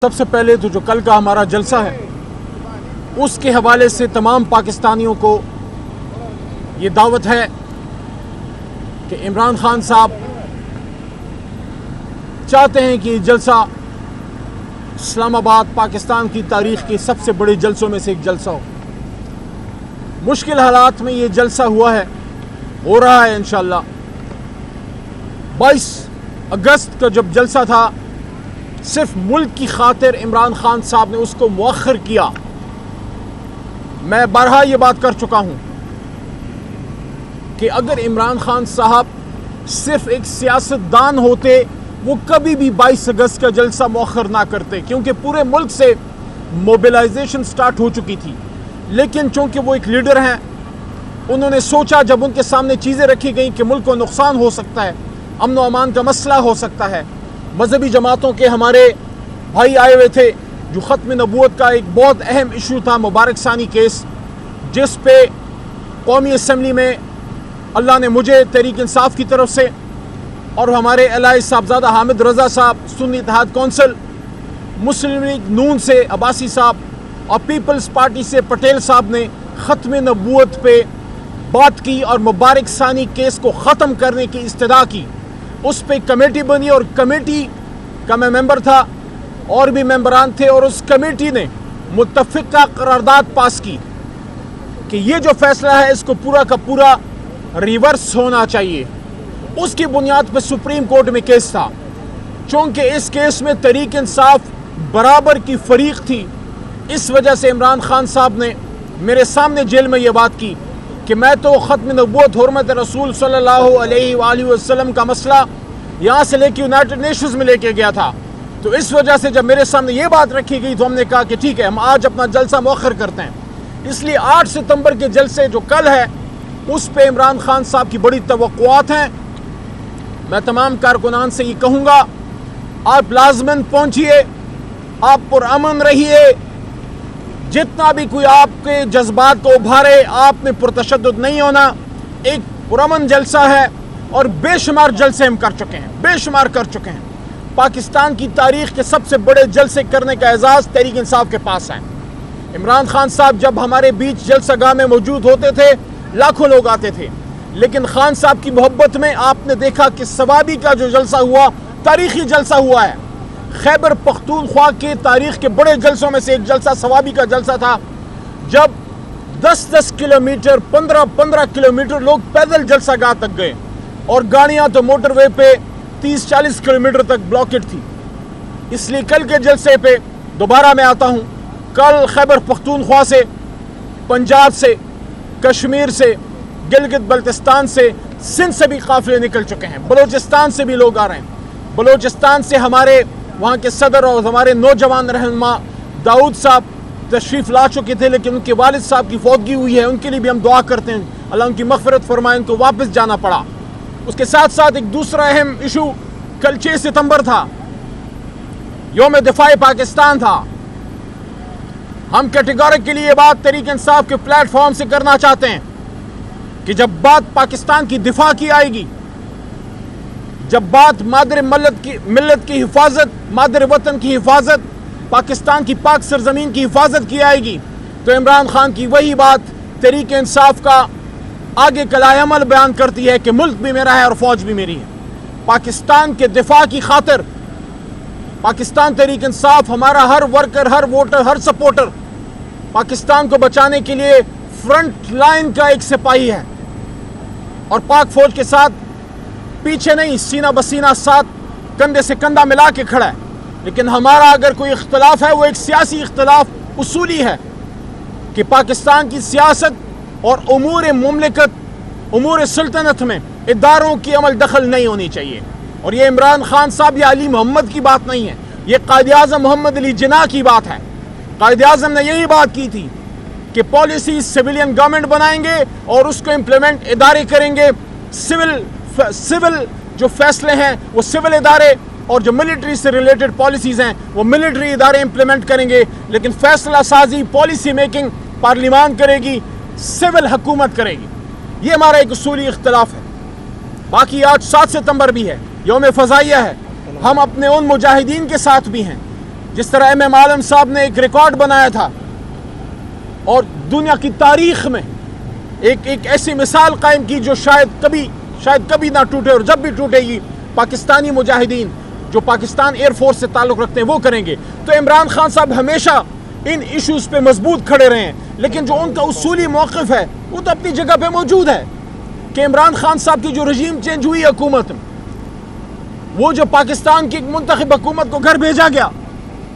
سب سے پہلے تو جو کل کا ہمارا جلسہ ہے اس کے حوالے سے تمام پاکستانیوں کو یہ دعوت ہے کہ عمران خان صاحب چاہتے ہیں کہ یہ جلسہ اسلام آباد پاکستان کی تاریخ کے سب سے بڑے جلسوں میں سے ایک جلسہ ہو. مشکل حالات میں یہ جلسہ ہوا ہے، ہو رہا ہے انشاءاللہ. 22 اگست کا جب جلسہ تھا، صرف ملک کی خاطر عمران خان صاحب نے اس کو مؤخر کیا. میں بارہا یہ بات کر چکا ہوں کہ اگر عمران خان صاحب صرف ایک سیاست دان ہوتے وہ کبھی بھی 22 اگست کا جلسہ مؤخر نہ کرتے، کیونکہ پورے ملک سے موبلائزیشن سٹارٹ ہو چکی تھی. لیکن چونکہ وہ ایک لیڈر ہیں، انہوں نے سوچا جب ان کے سامنے چیزیں رکھی گئیں کہ ملک کو نقصان ہو سکتا ہے، امن و امان کا مسئلہ ہو سکتا ہے. مذہبی جماعتوں کے ہمارے بھائی آئے ہوئے تھے، جو ختم نبوت کا ایک بہت اہم ایشو تھا، مبارک ثانی کیس، جس پہ قومی اسمبلی میں اللہ نے مجھے تحریک انصاف کی طرف سے اور ہمارے الہی صاحبزادہ حامد رضا صاحب سنی اتحاد کونسل، مسلم لیگ نون سے عباسی صاحب اور پیپلز پارٹی سے پٹیل صاحب نے ختم نبوت پہ بات کی اور مبارک ثانی کیس کو ختم کرنے کی استدعا کی. اس پہ کمیٹی بنی اور کمیٹی کا میں ممبر تھا، اور بھی ممبران تھے، اور اس کمیٹی نے متفقہ قرارداد پاس کی کہ یہ جو فیصلہ ہے اس کو پورا کا پورا ریورس ہونا چاہیے. اس کی بنیاد پہ سپریم کورٹ میں کیس تھا. چونکہ اس کیس میں تحریک انصاف برابر کی فریق تھی، اس وجہ سے عمران خان صاحب نے میرے سامنے جیل میں یہ بات کی کہ میں تو ختم نبوت حرمت رسول صلی اللہ علیہ وآلہ وسلم کا مسئلہ یہاں سے لے کے یونائٹڈ نیشنز میں لے کے گیا تھا. تو اس وجہ سے جب میرے سامنے یہ بات رکھی گئی تو ہم نے کہا کہ ٹھیک ہے، ہم آج اپنا جلسہ مؤخر کرتے ہیں. اس لیے 8 ستمبر کے جلسے جو کل ہے اس پہ عمران خان صاحب کی بڑی توقعات ہیں. میں تمام کارکنان سے یہ کہوں گا، آپ لازماً پہنچیے، آپ پرامن رہیے. جتنا بھی کوئی آپ کے جذبات کو ابھارے، آپ نے پرتشدد نہیں ہونا. ایک پرامن جلسہ ہے اور بے شمار جلسے ہم کر چکے ہیں، بے شمار کر چکے ہیں. پاکستان کی تاریخ کے سب سے بڑے جلسے کرنے کا اعزاز تحریک انصاف کے پاس ہے. عمران خان صاحب جب ہمارے بیچ جلسہ گاہ میں موجود ہوتے تھے لاکھوں لوگ آتے تھے، لیکن خان صاحب کی محبت میں آپ نے دیکھا کہ سوابی کا جو جلسہ ہوا تاریخی جلسہ ہوا ہے. خیبر پختونخوا کے تاریخ کے بڑے جلسوں میں سے ایک جلسہ سوابی کا جلسہ تھا، جب 10-10 کلومیٹر 15-15 کلومیٹر لوگ پیدل جلسہ گاہ تک گئے، اور گاڑیاں تو موٹر وے پہ 30-40 کلومیٹر تک بلاکڈ تھی. اس لیے کل کے جلسے پہ دوبارہ میں آتا ہوں. کل خیبر پختونخوا سے، پنجاب سے، کشمیر سے، گلگت بلتستان سے، سندھ سے بھی قافلے نکل چکے ہیں. بلوچستان سے بھی لوگ آ رہے ہیں. بلوچستان سے ہمارے وہاں کے صدر اور ہمارے نوجوان رہنما داؤد صاحب تشریف لا چکے تھے، لیکن ان کے والد صاحب کی فوتگی ہوئی ہے. ان کے لیے بھی ہم دعا کرتے ہیں، اللہ ان کی مغفرت فرمائے. ان کو واپس جانا پڑا. اس کے ساتھ ساتھ ایک دوسرا اہم ایشو کل 6 ستمبر تھا، یوم دفاع پاکستان تھا. ہم کیٹیگوریکلی یہ بات تحریک انصاف کے پلیٹ فارم سے کرنا چاہتے ہیں کہ جب بات پاکستان کی دفاع کی آئے گی، جب بات مادر ملت کی حفاظت، مادر وطن کی حفاظت، پاکستان کی پاک سرزمین کی حفاظت کی آئے گی، تو عمران خان کی وہی بات تحریک انصاف کا آگے کا لائحہ عمل بیان کرتی ہے کہ ملک بھی میرا ہے اور فوج بھی میری ہے. پاکستان کے دفاع کی خاطر پاکستان تحریک انصاف، ہمارا ہر ورکر، ہر ووٹر، ہر سپورٹر پاکستان کو بچانے کے لیے فرنٹ لائن کا ایک سپاہی ہے، اور پاک فوج کے ساتھ پیچھے نہیں، سینہ بسینہ ساتھ، کندھے سے کندھا ملا کے کھڑا ہے. لیکن ہمارا اگر کوئی اختلاف ہے وہ ایک سیاسی اختلاف اصولی ہے کہ پاکستان کی سیاست اور امور مملکت، امور سلطنت میں اداروں کی عمل دخل نہیں ہونی چاہیے. اور یہ عمران خان صاحب یا علی محمد کی بات نہیں ہے، یہ قائد اعظم محمد علی جناح کی بات ہے. قائد اعظم نے یہی بات کی تھی کہ پالیسی سویلین گورنمنٹ بنائیں گے اور اس کو امپلیمنٹ ادارے کریں گے. سول جو فیصلے ہیں وہ سول ادارے، اور جو ملٹری سے ریلیٹڈ پالیسیز ہیں وہ ملٹری ادارے امپلیمنٹ کریں گے. لیکن فیصلہ سازی، پالیسی میکنگ پارلیمان کرے گی، سول حکومت کرے گی. یہ ہمارا ایک اصولی اختلاف ہے. باقی آج 7 ستمبر بھی ہے، یوم فضائیہ ہے. ہم اپنے ان مجاہدین کے ساتھ بھی ہیں جس طرح ایم ایم عالم صاحب نے ایک ریکارڈ بنایا تھا اور دنیا کی تاریخ میں ایک ایسی مثال قائم کی جو شاید کبھی نہ ٹوٹے، اور جب بھی ٹوٹے گی پاکستانی مجاہدین جو پاکستان ایئر فورس سے تعلق رکھتے ہیں وہ کریں گے۔ تو عمران خان صاحب ہمیشہ ان ایشوز پہ مضبوط کھڑے رہے ہیں، لیکن جو ان کا اصولی موقف ہے وہ تو اپنی جگہ پہ موجود ہے کہ عمران خان صاحب کی جو رجیم چینج ہوئی حکومت، وہ جو پاکستان کی منتخب حکومت کو گھر بھیجا گیا،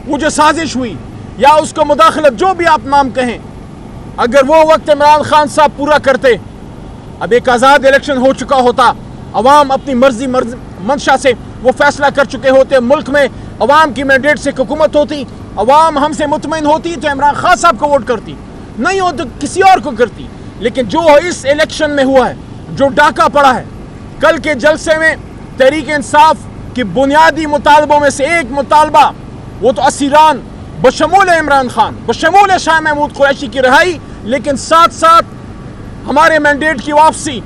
وہ جو سازش ہوئی یا اس کو مداخلت، جو بھی آپ نام کہیں، اگر وہ وقت عمران خان صاحب پورا کرتے، اب ایک آزاد الیکشن ہو چکا ہوتا، عوام اپنی مرضی منشا سے وہ فیصلہ کر چکے ہوتے، ملک میں عوام کی مینڈیٹ سے حکومت ہوتی، عوام ہم سے مطمئن ہوتی تو عمران خان صاحب کو ووٹ کرتی، نہیں ہو تو کسی اور کو کرتی۔ لیکن جو اس الیکشن میں ہوا ہے، جو ڈاکہ پڑا ہے، کل کے جلسے میں تحریک انصاف کی بنیادی مطالبوں میں سے ایک مطالبہ وہ تو اسیران بشمول عمران خان، بشمول شاہ محمود قریشی کی رہائی، لیکن ساتھ ساتھ ہمارے مینڈیٹ کی واپسی۔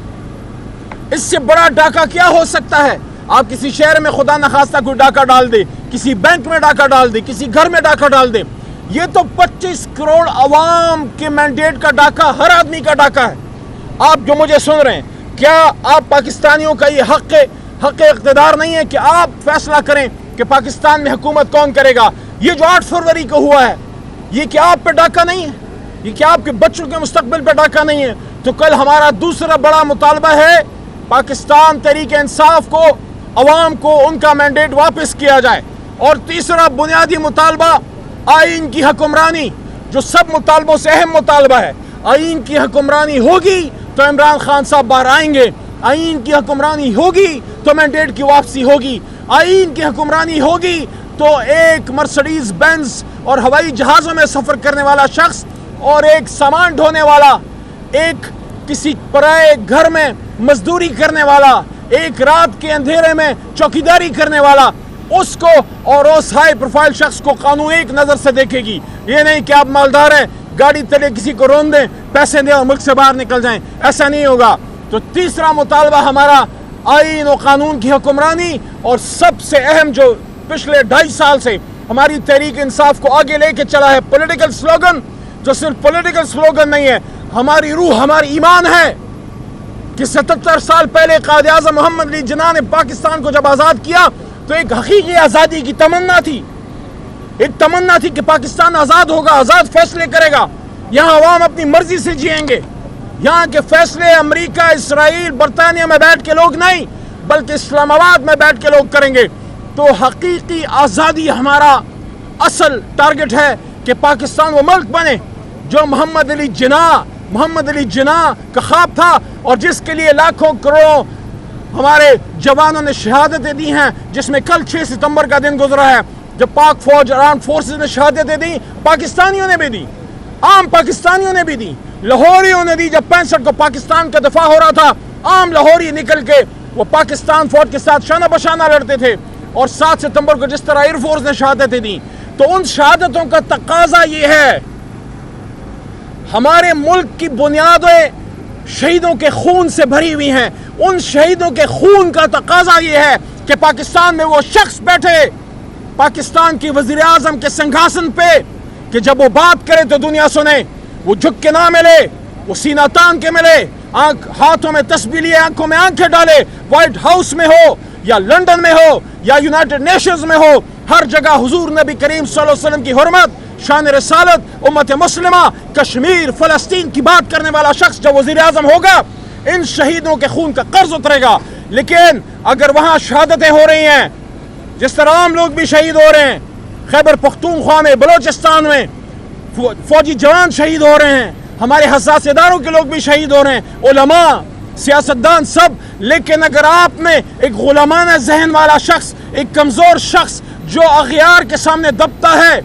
اس سے بڑا ڈاکہ کیا ہو سکتا ہے؟ آپ کسی شہر میں خدا نخواستہ کوئی ڈاکہ ڈال دے، کسی بینک میں ڈاکہ ڈال دے، کسی گھر میں ڈاکہ ڈال دے، یہ تو 25 کروڑ عوام کے مینڈیٹ کا ڈاکہ، ہر آدمی کا ڈاکہ ہے۔ آپ جو مجھے سن رہے ہیں، کیا آپ پاکستانیوں کا یہ حق اقتدار نہیں ہے کہ آپ فیصلہ کریں کہ پاکستان میں حکومت کون کرے گا؟ یہ جو 8 فروری کو ہوا ہے، یہ کیا آپ پہ ڈاکہ نہیں ہے؟ یہ کیا آپ کے بچوں کے مستقبل پہ ڈاکہ نہیں ہے؟ تو کل ہمارا دوسرا بڑا مطالبہ ہے پاکستان تحریک انصاف کو، عوام کو ان کا مینڈیٹ واپس کیا جائے۔ اور تیسرا بنیادی مطالبہ آئین کی حکمرانی، جو سب مطالبوں سے اہم مطالبہ ہے۔ آئین کی حکمرانی ہوگی تو عمران خان صاحب باہر آئیں گے، آئین کی حکمرانی ہوگی تو مینڈیٹ کی واپسی ہوگی، آئین کی حکمرانی ہوگی تو ایک مرسڈیز بینز اور ہوائی جہازوں میں سفر کرنے والا شخص اور ایک سامان ڈھونے والا، ایک کسی پرائے گھر میں مزدوری کرنے والا، ایک رات کے اندھیرے میں چوکیداری کرنے والا، اس کو اور اس ہائی پروفائل شخص کو قانون ایک نظر سے دیکھے گی۔ یہ نہیں کہ آپ مالدار ہیں، گاڑی تلے کسی کو رون دیں، پیسے دیں اور ملک سے باہر نکل جائیں، ایسا نہیں ہوگا۔ تو تیسرا مطالبہ ہمارا آئین و قانون کی حکمرانی، اور سب سے اہم جو پچھلے 2.5 سال سے ہماری تحریک انصاف کو آگے لے کے چلا ہے، پولیٹیکل سلوگن، جو صرف پولیٹیکل سلوگن نہیں ہے، ہماری روح، ہماری ایمان ہے کہ 77 سال پہلے قائد اعظم محمد علی جناح نے پاکستان کو جب آزاد کیا تو ایک حقیقی آزادی کی تمنا تھی، ایک تمنا تھی کہ پاکستان آزاد ہوگا، آزاد فیصلے کرے گا، یہاں عوام اپنی مرضی سے جئیں گے، یہاں کے فیصلے امریکہ، اسرائیل، برطانیہ میں بیٹھ کے لوگ نہیں بلکہ اسلام آباد میں بیٹھ کے لوگ کریں گے۔ تو حقیقی آزادی ہمارا اصل ٹارگٹ ہے کہ پاکستان وہ ملک بنے جو محمد علی جناح کا خواب تھا، اور جس کے لیے لاکھوں کروڑوں ہمارے جوانوں نے شہادتیں دی ہیں، جس میں کل 6 ستمبر کا دن گزرا ہے جب پاک فوج، آرمڈ فورسز نے شہادتیں دی، پاکستانیوں نے بھی دی، عام پاکستانیوں نے بھی دی، لاہوریوں نے دی۔ جب 65 کو پاکستان کا دفاع ہو رہا تھا، عام لاہوری نکل کے وہ پاکستان فوج کے ساتھ شانہ بشانہ لڑتے تھے، اور 7 ستمبر کو جس طرح ایئر فورس نے شہادتیں دی۔ تو ان شہادتوں کا تقاضا یہ ہے، ہمارے ملک کی بنیادیں شہیدوں کے خون سے بھری ہوئی ہیں، ان شہیدوں کے خون کا تقاضا یہ ہے کہ پاکستان میں وہ شخص بیٹھے پاکستان کی وزیر اعظم کے سنگھاسن پہ کہ جب وہ بات کرے تو دنیا سنے، وہ جھک کے نہ ملے، وہ سینہ تان کے ملے، ہاتھوں میں تسبیح لیے، آنکھوں میں آنکھیں ڈالے، وائٹ ہاؤس میں ہو یا لندن میں ہو یا یونائٹڈ نیشنز میں ہو، ہر جگہ حضور نبی کریم صلی اللہ علیہ وسلم کی حرمت، شان رسالت، امت مسلمہ، کشمیر، فلسطین کی بات کرنے والا شخص جب وزیر اعظم ہوگا، ان شہیدوں کے خون کا قرض اترے گا۔ لیکن اگر وہاں شہادتیں ہو رہی ہیں، جس طرح عام لوگ بھی شہید ہو رہے ہیں، خیبر پختونخوا میں، بلوچستان میں فوجی جوان شہید ہو رہے ہیں، ہمارے حساس اداروں کے لوگ بھی شہید ہو رہے ہیں، علماء، سیاستدان، سب، لیکن اگر آپ میں ایک غلامانہ ذہن والا شخص، ایک کمزور شخص جو اغیار کے سامنے دبتا ہے،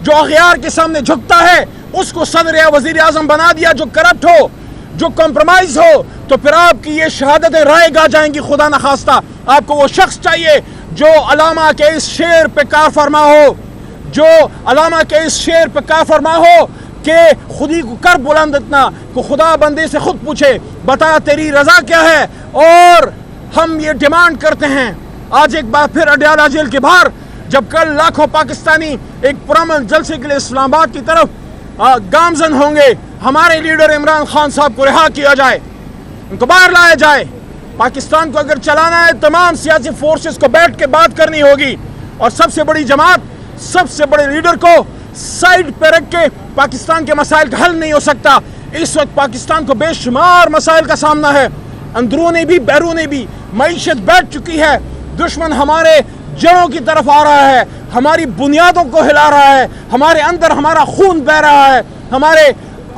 جو اغیار کے سامنے جھکتا ہے، اس کو صدر یا وزیر اعظم بنا دیا، جو کرپٹ ہو، جو کمپرومائز ہو، تو پھر آپ کی یہ شہادتیں رائے گا جائیں گی خدا نخواستہ۔ آپ کو وہ شخص چاہیے جو علامہ کے اس شعر پہ کار فرما ہو، جو علامہ کے اس شعر پہ کار فرما ہو کہ خودی کو کر بلند اتنا کہ خدا بندے سے خود پوچھے بتا تیری رضا کیا ہے۔ اور ہم یہ ڈیمانڈ کرتے ہیں، آج ایک بار پھر اڈیالہ جیل کے باہر جب کل لاکھوں پاکستانی ایک پرامن جلسے کے لیے اسلام آباد کی طرف گامزن ہوں گے، ہمارے لیڈر عمران خان صاحب کو رہا کیا جائے، ان کو باہر لایا جائے۔ پاکستان کو اگر چلانا ہے تمام سیاسی فورسز کو بیٹھ کے بات کرنی ہوگی، اور سب سے بڑی جماعت، سب سے بڑے لیڈر کو سائیڈ پہ رکھ کے پاکستان کے مسائل کا حل نہیں ہو سکتا۔ اس وقت پاکستان کو بے شمار مسائل کا سامنا ہے، اندرونی بھی بیرونی بھی۔ معیشت بیٹھ چکی ہے، دشمن ہمارے جڑوں کی طرف آ رہا ہے، ہماری بنیادوں کو ہلا رہا ہے، ہمارے اندر ہمارا خون بہ رہا ہے، ہمارے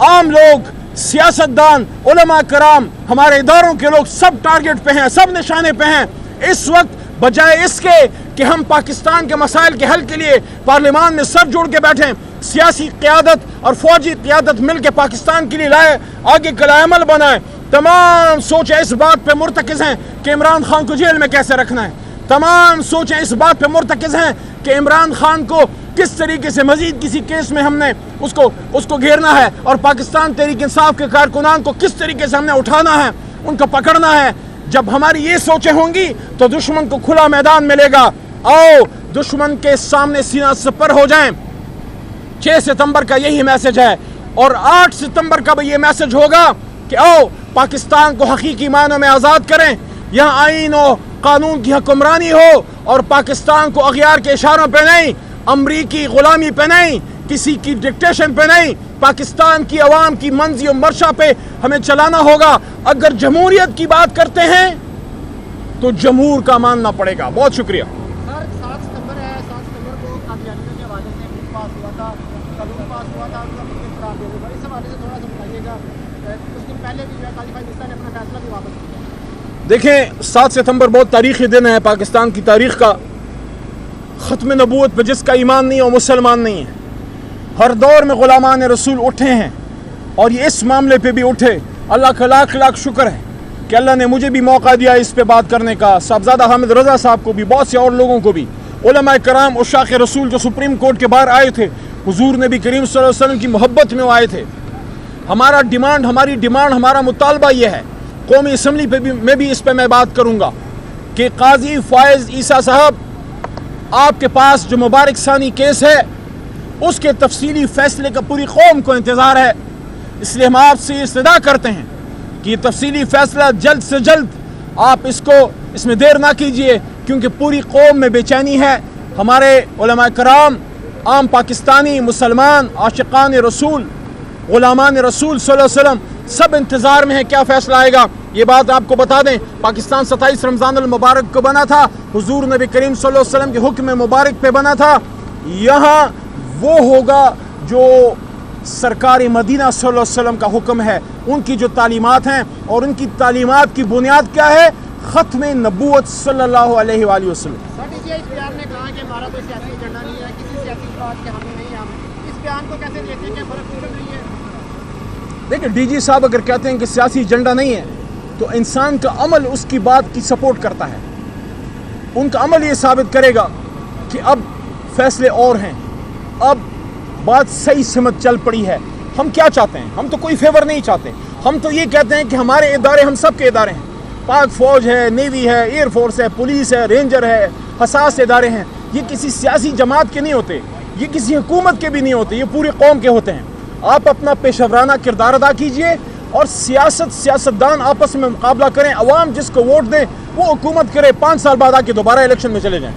عام لوگ، سیاستدان، علماء کرام، ہمارے اداروں کے لوگ سب ٹارگٹ پہ ہیں، سب نشانے پہ ہیں۔ اس وقت بجائے اس کے کہ ہم پاکستان کے مسائل کے حل کے لیے پارلیمان میں سب جوڑ کے بیٹھیں، سیاسی قیادت اور فوجی قیادت مل کے پاکستان کے لیے لائے، آگے کا عمل بنائے۔ تمام سوچیں اس بات پہ مرتکز ہیں کہ عمران خان کو جیل میں کیسے رکھنا ہے، تمام سوچیں اس بات پہ مرتکز ہیں کہ عمران خان کو کس طریقے سے مزید کسی کیس میں ہم نے اس کو گھیرنا ہے، اور پاکستان تحریک انصاف کے کارکنان کو کس طریقے سے ہم نے اٹھانا ہے، ان کو پکڑنا ہے۔ جب ہماری یہ سوچیں ہوں گی تو دشمن کو کھلا میدان ملے گا۔ آؤ دشمن کے سامنے سینہ سپر ہو جائیں۔ 6 ستمبر کا یہی میسج ہے، اور 8 ستمبر کا بھی یہ میسج ہوگا کہ آؤ پاکستان کو حقیقی معنوں میں آزاد کریں، یہاں آئین و قانون کی حکمرانی ہو، اور پاکستان کو اغیار کے اشاروں پہ نہیں، امریکی غلامی پہ نہیں، کسی کی ڈکٹیشن پہ نہیں، پاکستان کی عوام کی منزی و مرشا پہ ہمیں چلانا ہوگا۔ اگر جمہوریت کی بات کرتے ہیں تو جمہور کا ماننا پڑے گا۔ بہت شکریہ۔ سر 7 ستمبر ہے، 7 ستمبر کو قادیانیوں کے حوالے سے بل پاس ہوا تھا، قانون پاس ہوا تھا، اس کا ممکن قرار دے دیا۔ اس حوالے سے تھوڑا سا بتائیے گا، کچھ دن پہلے بھی جو ہے قاضی فائز نے اپنا فیصلہ بھی واپس کیا۔ دیکھیں 7 ستمبر بہت تاریخی دن ہے پاکستان کی تاریخ کا۔ ختم نبوت پہ جس کا ایمان نہیں وہ مسلمان نہیں ہے۔ ہر دور میں غلامان رسول اٹھے ہیں، اور یہ اس معاملے پہ بھی اٹھے۔ اللہ کا لاکھ لاکھ شکر ہے کہ اللہ نے مجھے بھی موقع دیا اس پہ بات کرنے کا، صاحبزادہ حامد رضا صاحب کو بھی، بہت سے اور لوگوں کو بھی، علماء کرام، عشاق رسول جو سپریم کورٹ کے باہر آئے تھے، حضور نبی کریم صلی اللہ علیہ وسلم کی محبت میں وہ آئے تھے۔ ہماری ڈیمانڈ ہمارا مطالبہ یہ ہے، قومی اسمبلی پہ بھی میں اس پہ میں بات کروں گا کہ قاضی فائز عیسیٰ صاحب، آپ کے پاس جو مبارک ثانی کیس ہے اس کے تفصیلی فیصلے کا پوری قوم کو انتظار ہے، اس لیے ہم آپ سے استدعا کرتے ہیں کہ یہ تفصیلی فیصلہ جلد سے جلد آپ اس میں دیر نہ کیجئے، کیونکہ پوری قوم میں بے چینی ہے۔ ہمارے علماء کرام، عام پاکستانی، مسلمان، عاشقان رسول، غلامان رسول صلی اللہ علیہ وسلم سب انتظار میں ہیں کیا فیصلہ آئے گا۔ یہ بات آپ کو بتا دیں، پاکستان 27 رمضان المبارک کو بنا تھا، حضور نبی کریم صلی اللہ علیہ وسلم کے حکم مبارک پہ بنا تھا۔ یہاں وہ ہوگا جو سرکار مدینہ صلی اللہ علیہ وسلم کا حکم ہے، ان کی جو تعلیمات ہیں، اور ان کی تعلیمات کی بنیاد کیا ہے؟ ختم نبوت صلی اللہ علیہ وآلہ وسلم۔ سر ڈی جی اس بیان نے کہا کہ ہمارا کوئی سیاسی ایجنڈا نہیں ہے، کسی سیاسی بات کے حامی نہیں ہیں ہم، اس بیان کو کیسے دیکھتے ہیں کہ فرق نکل رہی ہے؟ دیکھیں ڈی جی صاحب اگر کہتے ہیں کہ سیاسی ایجنڈا نہیں ہے تو انسان کا عمل اس کی بات کی سپورٹ کرتا ہے۔ ان کا عمل یہ ثابت کرے گا کہ اب فیصلے اور ہیں، اب بات صحیح سمت چل پڑی ہے۔ ہم کیا چاہتے ہیں؟ ہم تو کوئی فیور نہیں چاہتے، ہم تو یہ کہتے ہیں کہ ہمارے ادارے ہم سب کے ادارے ہیں، پاک فوج ہے، نیوی ہے، ایئر فورس ہے، پولیس ہے، رینجر ہے، حساس ادارے ہیں۔ یہ کسی سیاسی جماعت کے نہیں ہوتے، یہ کسی حکومت کے بھی نہیں ہوتے، یہ پوری قوم کے ہوتے ہیں۔ آپ اپنا پیشہ ورانہ کردار ادا کیجئے، اور سیاستدان آپس میں مقابلہ کریں، عوام جس کو ووٹ دیں وہ حکومت کرے، 5 سال بعد آ کے دوبارہ الیکشن میں چلے جائیں۔